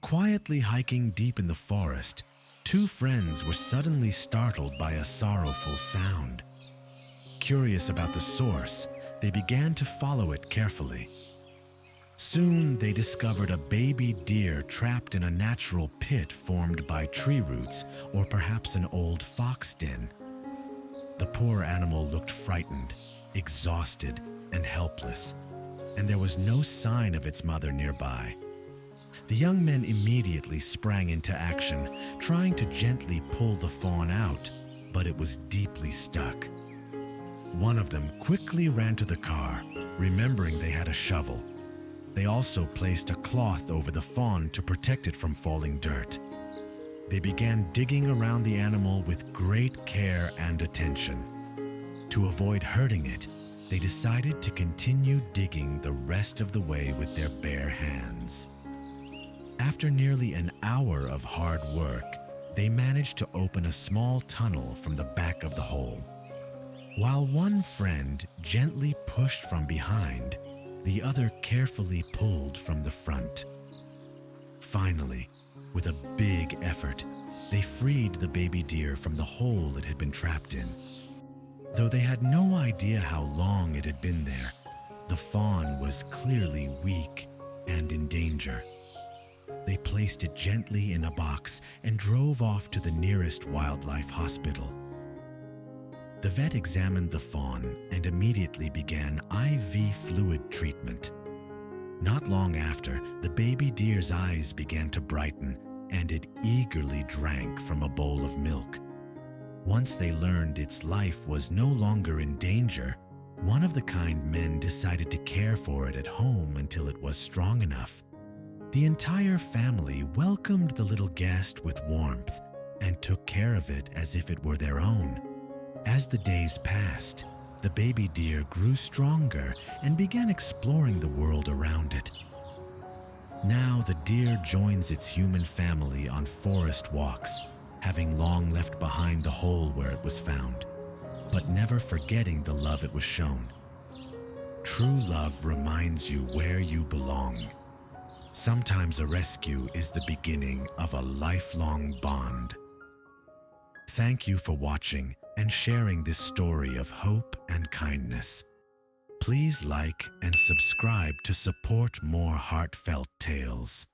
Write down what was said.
quietly hiking deep in the forest, two friends were suddenly startled by a sorrowful sound. Curious about the source, they began to follow it carefully. Soon they discovered a baby deer trapped in a natural pit formed by tree roots or perhaps an old fox den. The poor animal looked frightened, exhausted, and helpless, and there was no sign of its mother nearby. The young men immediately sprang into action, trying to gently pull the fawn out, but it was deeply stuck. One of them quickly ran to the car, remembering they had a shovel. They also placed a cloth over the fawn to protect it from falling dirt. They began digging around the animal with great care and attention. To avoid hurting it, they decided to continue digging the rest of the way with their bare hands. After nearly an hour of hard work, they managed to open a small tunnel from the back of the hole. While one friend gently pushed from behind, the other carefully pulled from the front. Finally, with a big effort, they freed the baby deer from the hole it had been trapped in. Though they had no idea how long it had been there, the fawn was clearly weak and in danger. They placed it gently in a box and drove off to the nearest wildlife hospital. The vet examined the fawn and immediately began IV fluid treatment. Not long after, the baby deer's eyes began to brighten and it eagerly drank from a bowl of milk. Once they learned its life was no longer in danger, one of the kind men decided to care for it at home until it was strong enough. The entire family welcomed the little guest with warmth and took care of it as if it were their own. As the days passed, the baby deer grew stronger and began exploring the world around it. Now the deer joins its human family on forest walks, having long left behind the hole where it was found, but never forgetting the love it was shown. True love reminds you where you belong. Sometimes a rescue is the beginning of a lifelong bond. Thank you for watching and sharing this story of hope and kindness. Please like and subscribe to support more heartfelt tales.